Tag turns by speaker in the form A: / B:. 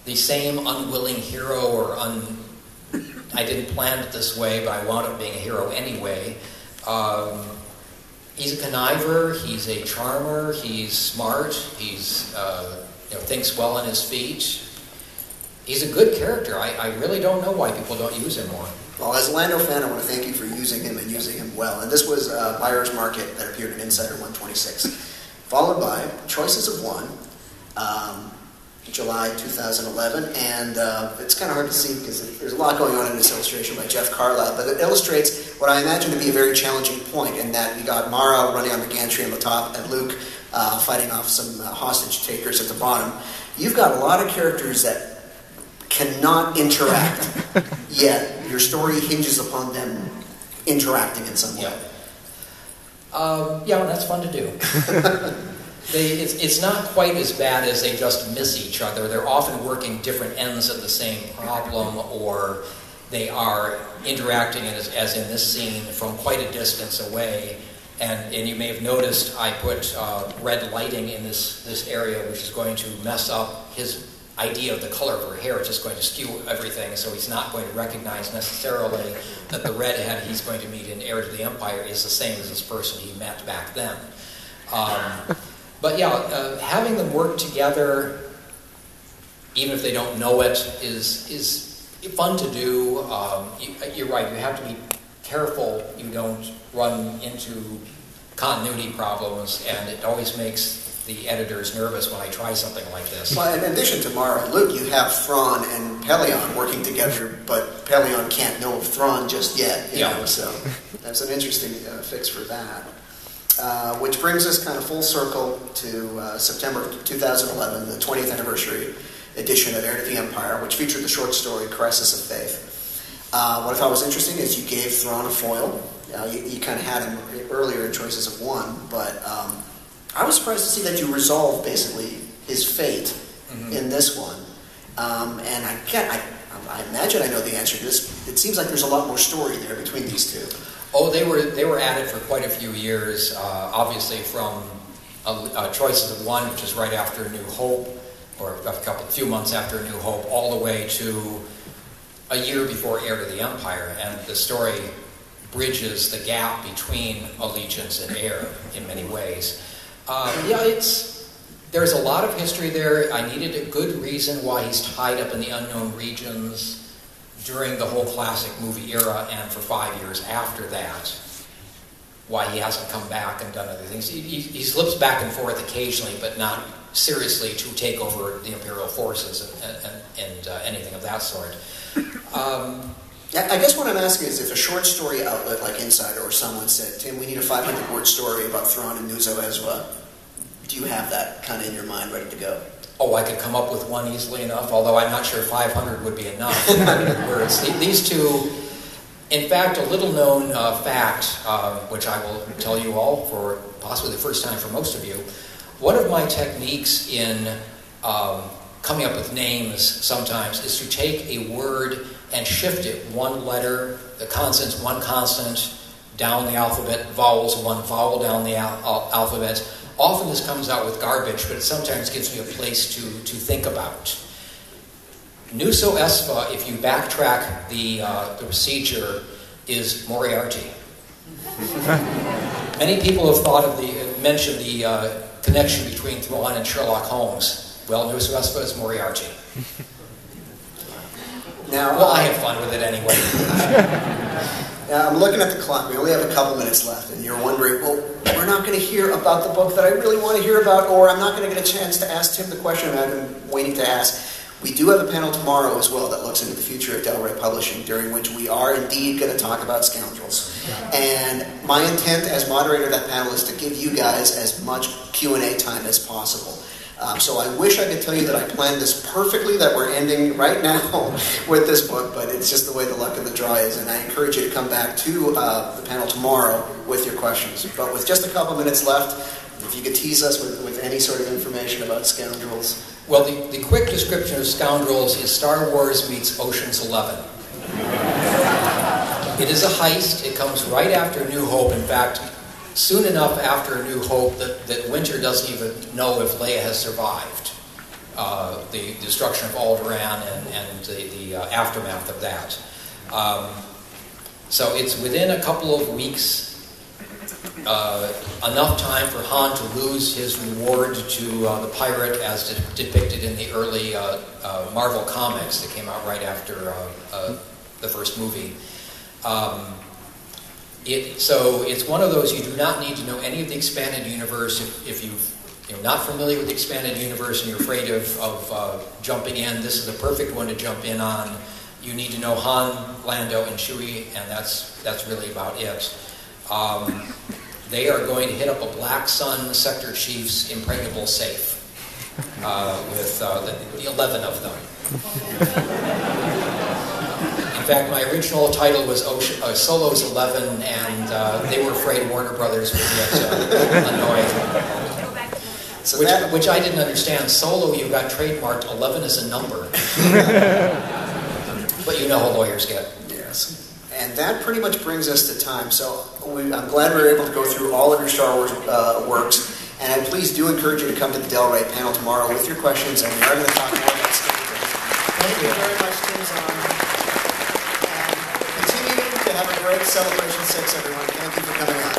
A: the same unwilling hero or I didn't plan it this way, but I wound up being a hero anyway. He's a conniver, he's a charmer, he's smart, he's thinks well on his feet. He's a good character. I really don't know why people don't use him more.
B: Well, as a Lando fan, I want to thank you for using him and using him well. And this was Buyer's Market that appeared in Insider 126, followed by Choices of One, July 2011, and it's kind of hard to see because there's a lot going on in this illustration by Jeff Carlisle, but it illustrates what I imagine to be a very challenging point in that we got Mara running on the gantry on the top and Luke fighting off some hostage takers at the bottom. You've got a lot of characters that cannot interact, yet your story hinges upon them interacting in some way.
A: Yeah, that's fun to do. It's not quite as bad as they just miss each other. They're often working different ends of the same problem, or they are interacting, as in this scene, from quite a distance away. And you may have noticed I put red lighting in this area, which is going to mess up his idea of the color of her hair. It's just going to skew everything, so he's not going to recognize necessarily that the redhead he's going to meet in Heir to the Empire is the same as this person he met back then. But yeah, having them work together, even if they don't know it, is fun to do. You're right, you have to be careful you don't run into continuity problems, and it always makes the editors nervous when I try something like this.
B: Well, in addition to Mara and Luke, you have Thrawn and Pelion working together, but Pelion can't know of Thrawn just yet. You know, so that's an interesting fix for that. Which brings us kind of full circle to September 2011, the 20th anniversary edition of Heir to the Empire, which featured the short story Crisis of Faith. What I thought was interesting is you gave Thrawn a foil. You kind of had him earlier in Choices of One, but I was surprised to see that you resolved basically his fate in this one. And I imagine I know the answer to this. It seems like there's a lot more story there between these two.
A: Oh, they were at it for quite a few years. Obviously, from Choices of One, which is right after New Hope, or a few months after New Hope, all the way to a year before Heir to the Empire, and the story bridges the gap between Allegiance and Heir in many ways. There's a lot of history there. I needed a good reason why he's tied up in the unknown regions during the whole classic movie era, and for 5 years after that, why he hasn't come back and done other things. He slips back and forth occasionally, but not seriously to take over the Imperial forces and anything of that sort.
B: I guess what I'm asking is if a short story outlet like Insider or someone said, Tim, we need a 500-word story about Thrawn and Nuzo Ezra, do you have that kind of in your mind ready to go?
A: Oh, I could come up with one easily enough, although I'm not sure 500 would be enough. These two, in fact, a little-known fact, which I will tell you all for possibly the first time for most of you, one of my techniques in coming up with names sometimes is to take a word and shift it one letter, the consonants, one consonant down the alphabet, vowels, one vowel down the alphabet. Often this comes out with garbage, but it sometimes gives me a place to think about. Nuso Espa, if you backtrack the procedure, is Moriarty. Many people have mentioned the connection between Thrawn and Sherlock Holmes. Well, Nuso Espa is Moriarty.
B: Now,
A: well, I have fun with it anyway.
B: I'm looking at the clock. We only have a couple minutes left, and you're wondering, well, we're not going to hear about the book that I really want to hear about, or I'm not going to get a chance to ask Tim the question I've been waiting to ask. We do have a panel tomorrow as well that looks into the future of Del Rey Publishing, during which we are indeed going to talk about Scoundrels. And my intent as moderator of that panel is to give you guys as much Q&A time as possible. So I wish I could tell you that I planned this perfectly, that we're ending right now with this book, but it's just the way the luck of the draw is, and I encourage you to come back to the panel tomorrow with your questions. But with just a couple minutes left, if you could tease us with any sort of information about Scoundrels.
A: Well, the quick description of Scoundrels is Star Wars meets Ocean's 11. It is a heist. It comes right after New Hope. In fact, soon enough after New Hope that Winter doesn't even know if Leia has survived. the destruction of Alderaan and the aftermath of that. So it's within a couple of weeks, enough time for Han to lose his reward to the pirate as depicted in the early Marvel comics that came out right after the first movie. So it's one of those, you do not need to know any of the expanded universe. If you're not familiar with the expanded universe and you're afraid of jumping in, this is the perfect one to jump in on. You need to know Han, Lando, and Chewie, and that's really about it. They are going to hit up a Black Sun Sector Chief's impregnable safe with the 11 of them. In fact, my original title was Solo's 11, and they were afraid Warner Brothers would get annoyed. So which I didn't understand. Solo, you've got trademarked, 11 is a number. But you know how lawyers get.
B: Yes. And that pretty much brings us to time. So I'm glad we were able to go through all of your Star Wars works. And I please do encourage you to come to the Del Rey panel tomorrow with your questions, and we are going to talk more about Star Wars. Thank you very much, Tim Zahn. And continue to have a great Celebration 6, everyone. Thank you for coming out.